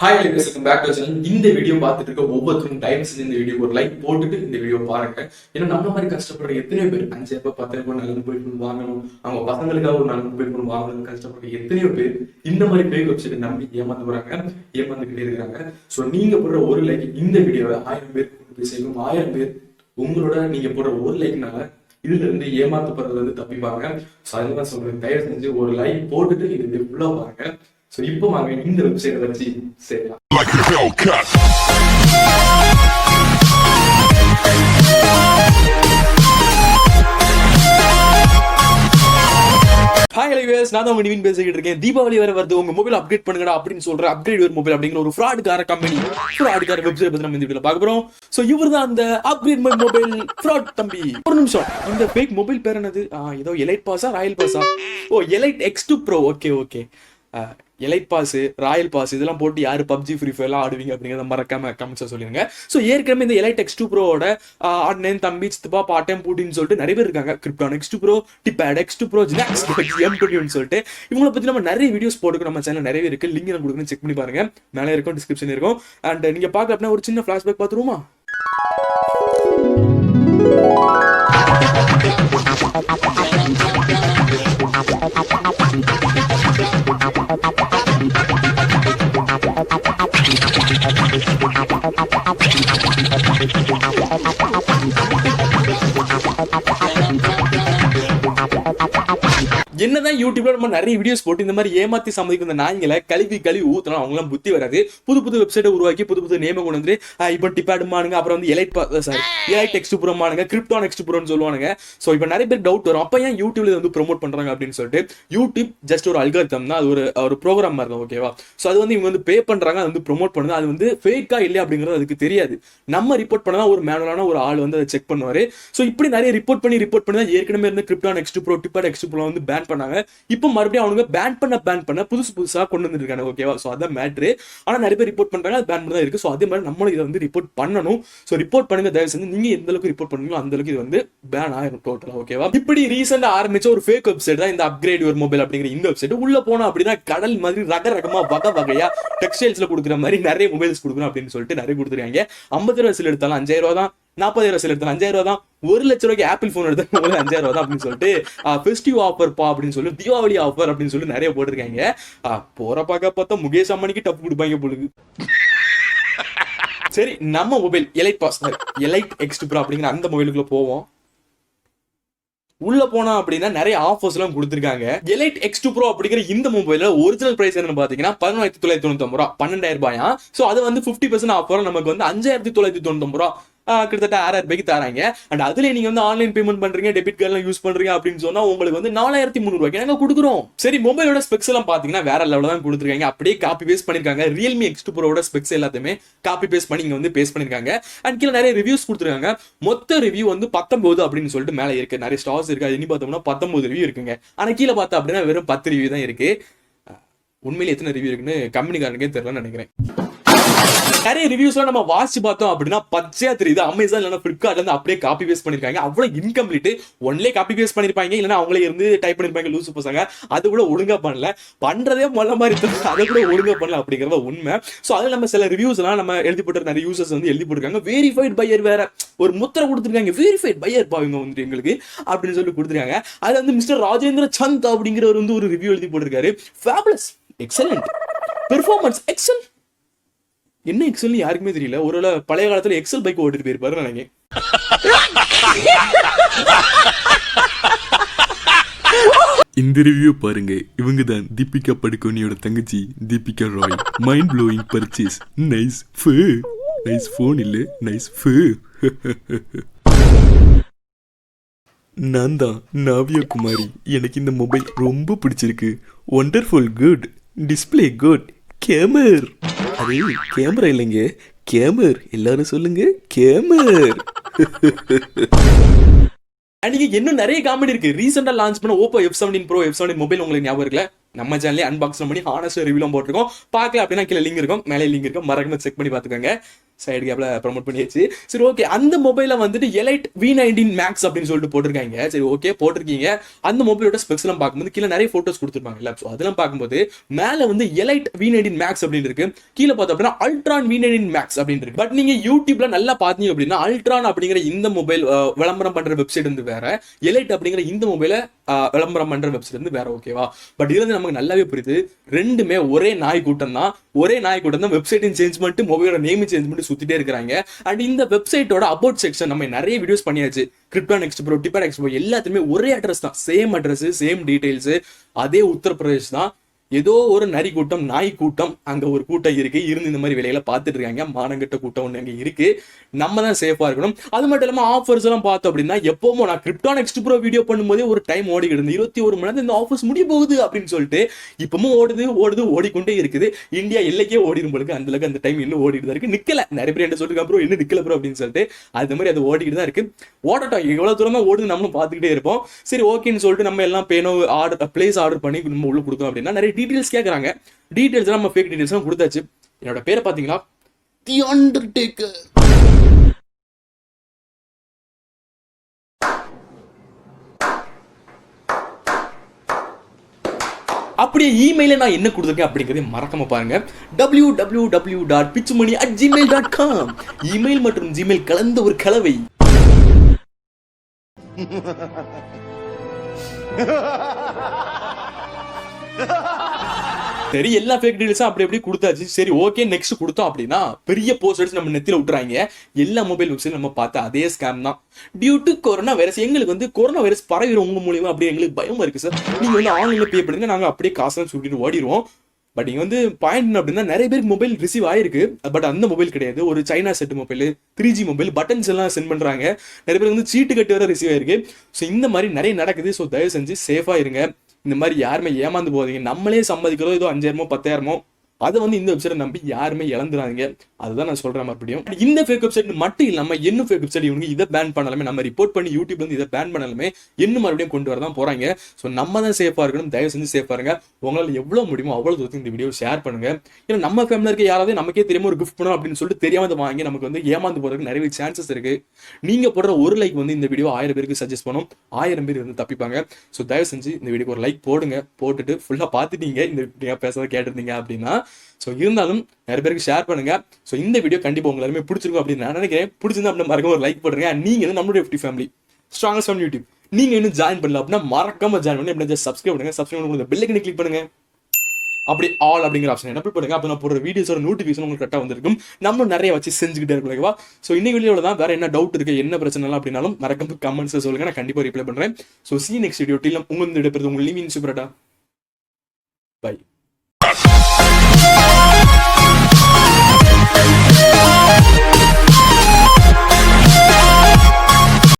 Hi welcome back to channel. இந்த video பார்த்துட்டு இருக்க ஒவ்வொருத்தரும் டைம் செஞ்சு இந்த வீடியோ ஒரு லைக் போட்டுட்டு இந்த வீடியோ பாருங்க. ஏன்னா நம்ம மாதிரி கஷ்டப்படுற எத்தனையோ பேர் 5,000 10,000 நல்ல மொபைல் ஃபோன் வாங்கணும், அவங்க பசங்களுக்காக ஒரு நல்ல மொபைல் ஃபோன் வாங்கணும்னு கஷ்டப்படுற எத்தனையோ பேர் இந்த மாதிரி பேக் வெப்சைட் நம்பி ஏமாந்து போறாங்க, ஏமாந்துக்கிட்டே இருக்காங்க. ஸோ நீங்க போடுற ஒரு லைக் இந்த வீடியோவை 1000 பேர் போய் செய்யும். 1000 பேர் உங்களோட நீங்க போடுற ஒரு லைக்னால இதுல இருந்து ஏமாத்தப்படுறதுல இருந்து தப்பிப்பாங்க. ஸோ அதெல்லாம் சொல்றேன், தயவு செஞ்சு ஒரு லைக் போட்டுட்டு இது ஃபுல்லா பாருங்க. ஸோ இப்போ வாங்க இந்த வெப்சைட்டை வச்சு செய்யலாம். ஹாய் லைவர்ஸ், நான் தான் உங்க நிவின் பேசிக்கிட்டு இருக்கேன். தீபாவளி வர வருது, உங்க மொபைல் அப்கிரேட் பண்ணுங்கடா அப்படின்னு சொல்ற அப்கிரேட் யுவர் மொபைல் அப்படிங்கிற ஒரு ஃப்ராட்கார கம்பெனி, ஃப்ராட்கார வெப்சைட் பத்தி நம்ம இந்த வீடியோல பார்க்க போறோம். சோ இவர் தான் அந்த அப்கிரேட் மை மொபைல் ஃப்ராட் தம்பி. ஒரு நிமிஷம், இந்த ஃபேக் மொபைல் பேர் என்னது? ஏதோ எலைட் பாஸா ராயல் பாஸா? Oh, elite X2 Pro. Okay. Elite pass, royal pass இதெல்லாம் போட்டு யாரு பப்ஜி ஃப்ரீ ஃபயர்லாம் ஆடுவீங்க அப்படிங்கிறத மறக்காம கமெண்ட்ஸா சொல்லுங்க. ஸோ ஏற்கனவே இந்த எலைட் X2 ப்ரோவோட அண்ணன் தம்பி சித்தப்பா பாட்டம் பூட்டின்னு சொல்லிட்டு நிறைய பேர் இருக்காங்க. Krypton X2 Pro, debate X2 Pro, M20 சொல்லிட்டு இவங்களை பத்தி நம்ம நிறைய வீடியோஸ் போட்டுக்கோ. நம்ம சேனல் நிறைய இருக்கு, லிங்க் நான் கொடுக்குறேன், செக் பண்ணி பாருங்க. மேலே இருக்கும், டிஸ்கிரிப்ஷன் இருக்கும். அண்ட் நீங்க பார்க்க அப்படின்னா ஒரு சின்ன ஃபிளாஷ்பேக் பார்த்துருவோமா? என்னதான் யூடியூப்ல நம்ம நிறைய வீடியோஸ் போட்டு இந்த மாதிரி ஏமாத்தி சம்மதிக்கும் இந்த நாய்களை கழுவி ஊத்தலாம், அவங்களாம் புத்தி வராது. புது வெப்சைட்டை உருவாக்கி புது நேமை கொண்டு வந்து இப்போ டிபார்ட்மானுங்க, அப்புறம் வந்து எலைட் X2 Pro மானுங்க, கிரிப்டான் X2 Proன்னு சொல்லுவானுங்க. ஸோ இப்போ நிறைய பேர் டவுட் வரும், அப்போ ஏன் யூடியூப்ல வந்து ப்ரொமோட் பண்றாங்க அப்படின்னு சொல்லிட்டு. யூடியூப் ஜஸ்ட் ஒரு அல்காரிதம் தான், அது ஒரு ப்ரோக்ராம் மாதிரி தான், ஓகேவா? ஸோ அது வந்து இவங்க வந்து பே பண்றாங்க, அது வந்து ப்ரொமோட் பண்ணுது. அது வந்து ஃபேக்கா இல்லையா அப்படிங்கிறது அதுக்கு தெரியாது. நம்ம ரிப்போர்ட் பண்ணா ஒரு மேனுவலான ஒரு ஆள் வந்து அதை செக் பண்ணுவாரு. ஸோ இப்படி நிறைய ரிப்போர்ட் பண்ணி தான் ஏற்கனவே இருந்த krypton X2 Pro, debate X2 Pro வந்து பேன் பண்ணாங்க. இப்போ மறுபடியும் அவனுங்க பேன் பண்ண புதுசா கொண்டு வந்துருக்காங்க, ஓகேவா? சோ அதான் மேட்ரு. ஆனா நிறைய பேர் ரிப்போர்ட் பண்றாங்க, அது பேன் பண்ணி தான் இருக்கு. சோ அதே மாதிரி நம்மளும் இதை வந்து ரிப்போர்ட் பண்ணணும். சோ ரிப்போர்ட் பண்ணுங்க, தயவு செஞ்சு. நீங்க எந்த அளவுக்கு ரிப்போர்ட் பண்ணுவீங்களோ அந்த அளவுக்கு இது வந்து பேன் ஆயிரும் டோட்டலா, ஓகேவா? இப்படி ரீசெண்டா ஆரம்பிச்ச ஒரு ஃபேக் வெப்சைட் தான் இந்த அப்கிரேட் யுவர் மொபைல் அப்படிங்கிற இந்த வெப்சைட். உள்ள போனா அப்படின்னா கடல் மாதிரி ரகரகமா வகையா டெக்ஸ்டைல்ஸ்ல கொடுக்குற மாதிரி நிறைய மொபைல்ஸ் கொடுக்கணும் அப்படின்னு சொல்லிட்டு நிறைய கொடுத்துருக்காங்க. 50 ரூபாய் செல் எடுத்தாலும் 5,000 ரூபாய் தான், 40,000 செல் எடுத்தாலும் 5,000 ரூபாய் தான், 1 லட்ச ரூபாய்க்கு ஆப்பிள் போன் எடுத்தாலும் 5,000 ரூபாய் தான் அப்படின்னு சொல்லிட்டு ஃபெஸ்டிவ் ஆஃபர் பா அப்படின்னு சொல்லி, தீபாவளி ஆஃபர் அப்படின்னு சொல்லி நிறைய போட்டிருக்காங்க. போற பார்த்தா முகேஷ் அம்மானிக்கு டப்பு கொடுப்பாங்க பொழுது. சரி, நம்ம மொபைல் எலைட் X2 Pro அப்படிங்கிற அந்த மொபைலுக்குள்ள போவோம். உள்ள போனா அப்படின்னா நிறைய ஆஃபர்ஸ் எல்லாம் கொடுத்துருக்காங்க. எலைட் X2 Pro அப்படிங்கிற இந்த மொபைல ஒரிஜினல் பிரைஸ் என்னன்னு பாத்தீங்கன்னா 11,999 ரூபாய், 12,000 ரூபாயா. சோ அது வந்து 50% ஆஃபர் நமக்கு வந்து 5,999 ரூபாய், கிட்டத்தட்ட 6,000 ரூபாய்க்கு தராங்க. அண்ட் அதுல நீங்க வந்து ஆன்லைன் பேமெண்ட் பண்றீங்க, டெபிட் கார்டு யூஸ் பண்றீங்க அப்படின்னு சொன்னா உங்களுக்கு வந்து 4,300 ரூபாய்க்கு நாங்க கொடுக்குறோம். சரி, மொபைலோட ஸ்பெக்ஸ் எல்லாம் பாத்தீங்கன்னா வேற லெவல்ல தான் கொடுத்துருக்காங்க. அப்படியே காப்பி பேஸ்ட் பண்ணிருக்காங்க. ரியல்மி X2 Proவோட ஸ்பெக்ஸ் எல்லாத்தையுமே காப்பி பேஸ்ட் பண்ணி இங்க வந்து பேஸ்ட் பண்ணிருக்காங்க. அண்ட் கீழே நிறைய ரிவ்யூஸ் கொடுத்துருக்காங்க. மொத்த ரிவ்யூ வந்து 19 அப்படின்னு சொல்லிட்டு மேல இருக்கு. நிறைய ஸ்டார்ஸ் இருக்கு. அது பார்த்தோம்னா 19 ரிவ்யூ இருக்குங்க. ஆனா கீழே பார்த்தா அப்படின்னா வெறும் 10 ரிவ்யூ தான் இருக்கு. உண்மையில எத்தனை ரிவ்யூ இருக்குன்னு கம்பெனிக்காரனுக்கே தெரியலன்னு நினைக்கிறேன். நிறைய ரிவ்யூஸ்லாம் நம்ம வாசிச்சு பார்த்தோம் அப்படின்னா பச்சையா தெரியுது. அமேசான் இல்லைன்னா பிளிப்கார்ட்ல இருந்து அப்படியே காப்பி பேஸ்ட் பண்ணிருக்காங்க. அவ்வளவு இன்கம்ப்ளீட். ஒன்லே காப்பி பேஸ்ட் பண்ணிருப்பாங்க, இல்லைன்னா அவங்களே இருந்து டைப் பண்ணிருப்பாங்க. லூசு பசங்க அது கூட ஒழுங்கா பண்ணல, பண்றதே மொல்ல மாதிரி அதை கூட ஒழுங்கா பண்ணல அப்படிங்கறத உண்மை. சோ அதுல நம்ம சில ரிவ்யூஸ் எல்லாம் நம்ம எழுதி போட்டு நிறைய யூசர்ஸ் வந்து எழுதி போட்டுருக்காங்க. வெரிஃபைட் பையர் வேற ஒரு முத்திரை கொடுத்துருக்காங்க. வெரிஃபைட் பையர் பாவங்க வந்து எங்களுக்கு அப்படின்னு சொல்லி கொடுத்துருக்காங்க. அது வந்து மிஸ்டர் ராஜேந்திர சந்த் அப்படிங்கிறவர் வந்து ஒரு ரிவ்யூ எழுதி போட்டிருக்காரு. Fabulous, excellent, performance excel. என்ன எக்ஸல் யாருக்குமே தெரியல. ஒருவேளை பழைய காலத்துல எக்ஸல் பைக் ஓட்டிட்டு போயிருப்பாரு நினைக்கிறேன். இந்த ரிவ்யூ பாருங்க. இவங்க தான் தீபிகா படுகோனியோட தங்கச்சி Deepika Roy. Mind blowing purchase, nice foo, nice phone இல்ல, நைஸ் ஃபு. நான் தான் நாவியா குமாரி. எனக்கு இந்த மொபைல் ரொம்ப பிடிச்சிருக்கு. Wonderful, good display, good camer. அது கேமரா இல்லைங்க, கேமர். எல்லாரும் சொல்லுங்க கேமர். அன்னைக்கு இன்னும் நிறைய காமெடி இருக்கு. ரீசெண்டா லான்ச் பண்ண Oppo F17 Pro, F17 mobile உங்களுக்கு ஞாபகம் இருக்குல்ல? நம்ம சேனல்லே அன்பாக்ஸ் பண்ணி ஹானஸ்ட் ரிவ்யூலாம் போட்டிருக்கோம். பார்க்கல அப்படின்னா கீழே லிங்க் இருக்கும், மேலே லிங்க் இருக்கும், மறக்காம செக் பண்ணி பார்த்துக்கோங்க. சைடு கேப்ல ப்ரோமோட் பண்ணியாச்சு. சரி ஓகே, அந்த மொபைல வந்துட்டு எலைட் V19 மேக்ஸ் அப்படின்னு சொல்லிட்டு போட்டிருக்காங்க. சரி ஓகே போட்டிருக்கீங்க. அந்த மொபைலோட ஸ்பெக்ஸ் எல்லாம் பார்க்கும்போது கீழே நிறைய போட்டோஸ் கொடுத்துருப்பாங்கல்ல, ஸோ அதெல்லாம் பார்க்கும்போது மேல வந்து எலைட் V19 மேக்ஸ் அப்படின்னு இருக்கு, கீழே பார்த்தோம் அப்படின்னா அல்ட்ரான் V19 மேக்ஸ் அப்படின்னு இருக்கு. பட் நீங்க யூடியூப்ல நல்லா பார்த்தீங்க அப்படின்னா அல்ட்ரான் அப்படிங்கிற இந்த மொபைல் விளம்பரம் பண்ற வெப்சைட் வந்து வேற, எலைட் அப்படிங்கிற இந்த மொபைல விளம்பரம் பண்ற வெப்சைட் வந்து வேற, ஓகேவா? பட் இதுல நமக்கு நல்லாவே புரியுது, ரெண்டுமே ஒரே நாய் கூட்டம் தான். ஒரே நாய் கூட்டம் தான் வெப்சைட்டையும் சேஞ்ச் பண்ணிட்டு மொபைலோட நேம் சேஞ்ச் பண்ணிட்டு சுத்திட்டே இருக்காங்க. அண்ட் இந்த வெப்சைட்டோட அபவுட் செக்ஷன் நம்ம நிறைய வீடியோஸ் பண்ணியாச்சு. கிரிப்டானெக்ஸ்ட் ப்ரோ, டிபானெக்ஸ்ட் ப்ரோ எல்லாத்துமே ஒரே அட்ரஸ் தான், சேம் அட்ரஸ், சேம் டீடைல்ஸ், அதே உத்தரப்பிரதேஷ் தான். ஏதோ ஒரு நரி கூட்டம், நாய் கூட்டம் அங்க ஒரு கூட்டம் இருக்கு, இருந்து இந்த மாதிரி வேலைகளை பார்த்துட்டு இருக்காங்க. மானங்கட்ட கூட்டம் ஒன்று அங்கே இருக்கு. நம்ம தான் சேஃபா இருக்கணும். அது மட்டும் இல்லாம ஆஃபர்ஸ் எல்லாம் பார்த்தோம் அப்படின்னா எப்பவும் நான் கிரிப்டானெக்ஸ்ட் ப்ரோ வீடியோ பண்ணும்போதே ஒரு டைம் ஓடிக்கிட்டு இருந்து 21 மணி நேரம் இந்த ஆஃபர்ஸ் முடிய போகுது அப்படின்னு சொல்லிட்டு இப்பவும் ஓடுது ஓடிக்கொண்டே இருக்குது. இந்தியா எல்லைக்கே ஓடிடும் பொழுது அந்த அளவுக்கு அந்த டைம் இன்னும் ஓடிட்டு தான் இருக்கு. நிக்கல, நிறைய பேர் என்ன சொல்லிருக்காங்க ப்ரோ இன்னும் நிக்கல ப்ரோ அப்படின்னு சொல்லிட்டு. அது மாதிரி அது ஓடிக்கிட்டு தான் இருக்கு. ஓடட்டும், எவ்வளவு தூரம் தான் ஓடுது நம்மளும் பார்த்துக்கிட்டே இருப்போம். சரி ஓகேன்னு சொல்லிட்டு நம்ம எல்லாம் பேனோ பிளேஸ் ஆர்டர் பண்ணி நம்ம உள்ள கொடுத்தோம் அப்படின்னா நிறைய டீடைல்ஸ் கேட்கறாங்க. டீடைல்ஸ் நம்ம ஃபேக் டீடைல்ஸ் கொடுத்தாச்சு. என்னோட பேரை பாத்தீங்களா, தி அண்டர்டேக்கர். அப்படியே இமெயில நான் என்ன கொடுத்துருக்கேன் அப்படிங்கறதை மறக்காம பாருங்க. www.pitchmoney@gmail.com. இமெயில் மற்றும் ஜிமெயில் கலந்த ஒரு கலவை. சரி, எல்லா ஃபேக் டீடைல்ஸும் அப்படி எப்படி கொடுத்தாச்சு. சரி ஓகே, நெக்ஸ்ட் கொடுத்தோம் அப்படின்னா பெரிய போஸ்டர்ஸ் நம்ம நெத்தில விட்டுறாங்க. எல்லா மொபைல் வெப்சைட் நம்ம பார்த்த அதே ஸ்கேம் தான். டியூ டு கொரோனா வைரஸ், எங்களுக்கு வந்து கொரோனா வைரஸ் பரவிடும் உங்க மூலியமா, அப்படியே எங்களுக்கு பயமா இருக்கு சார். நீங்க வந்து ஆன்லைன்ல பே பண்ணுங்க, நாங்க அப்படியே காசெல்லாம் சுட்டிட்டு ஓடிடுவோம். பட் இங்க வந்து பாயிண்ட் அப்படின்னா நிறைய பேருக்கு மொபைல் ரிசீவ் ஆயிருக்கு. பட் அந்த மொபைல் கிடையாது, ஒரு China set mobile, 3G mobile, buttons எல்லாம் சென்ட் பண்றாங்க. நிறைய பேர் வந்து சீட்டு கட்டி வர ரிசீவ் ஆயிருக்கு. ஸோ இந்த மாதிரி நிறைய நடக்குது. ஸோ தயவு செஞ்சு சேஃபா இருங்க. இந்த மாதிரி யாருமே ஏமாந்து போகாதீங்க. நம்மளே சம்பாதிக்கிறோம் ஏதோ 5000 10,000, அதை வந்து இந்த வெப்சைட்டை நம்பி யாருமே இழந்துறாங்க. அதுதான் நான் சொல்றேன் மறுபடியும். இந்த ஃபேக் வெப்சைட் மட்டும் இல்லாம இன்னும் ஃபேக் வெப்சைட் இவங்க இதை பேன் பண்ணலாமே, நம்ம ரிப்போர்ட் பண்ணி யூடியூப்ல இருந்து இதை பேன் பண்ணலாமே, இன்னும் மறுபடியும் கொண்டு வரதான் போறாங்க. ஸோ நம்ம தான் சேஃபா இருக்கணும். தயவு செஞ்சு சேஃபா இருங்க. உங்களால எவ்வளவு முடியுமோ அவ்வளவு தூரத்துக்கு இந்த வீடியோ ஷேர் பண்ணுங்க. ஏன்னா நம்ம ஃபேமிலில இருக்க யாராவது நமக்கே தெரியாம ஒரு கிஃப்ட் பண்ணணும் அப்படின்னு சொல்லிட்டு தெரியாம அதை வாங்கி நமக்கு வந்து ஏமாந்து போறதுக்கு நிறைய சான்சஸ் இருக்கு. நீங்க போடுற ஒரு லைக் வந்து இந்த வீடியோ 1000 பேருக்கு சஜஸ்ட் பண்ணும், 1000 பேர் வந்து தப்பிப்பாங்க. ஸோ தயவு செஞ்சு இந்த வீடியோக்கு ஒரு லைக் போடுங்க. போட்டுட்டு ஃபுல்லா பார்த்துட்டீங்க, இந்த பேசுறத கேட்டிருந்தீங்க அப்படின்னா. ஸோ இருந்தாலும் நிறைய பேருக்கு ஷேர் பண்ணுங்க. ஸோ இந்த வீடியோ கண்டிப்பாக உங்களுக்கு பிடிச்சிருக்கும் அப்படின்னு நான் நினைக்கிறேன். பிடிச்சிருந்தா அப்படின்னா மறக்காம ஒரு லைக் பண்ணுங்க. நீங்க வந்து நம்மளுடைய 50 ஃபேமிலி ஸ்ட்ராங்கஸ்ட் ஆன் யூடியூப் நீங்க இன்னும் ஜாயின் பண்ணல அப்படின்னா மறக்காம ஜாயின் பண்ணி அப்படியே சப்ஸ்கிரைப் பண்ணுங்க. சப்ஸ்கிரைப் பண்ணி பெல் ஐக்கனை கிளிக் பண்ணுங்க. அப்படி ஆல் அப்படிங்கிற ஆப்ஷன் என்ன பண்ணுங்க. அப்போ நான் போடுற வீடியோஸோட நோட்டிஃபிகேஷன் உங்களுக்கு கரெக்டாக வந்திருக்கும். நம்ம நிறைய வச்சு செஞ்சுக்கிட்டே இருக்கோம். ஸோ இன்னைக்கு வீடியோவில் தான் வேற என்ன டவுட் இருக்கு, என்ன பிரச்சனை அப்படின்னாலும் மறக்காம கமெண்ட்ஸ் சொல்லுங்க, நான் கண்டிப்பாக ரிப்ளை பண்றேன். So C next video. உங்க விடைபெறுவது உங்க லிவிங் சூப்பரட்டா. பை.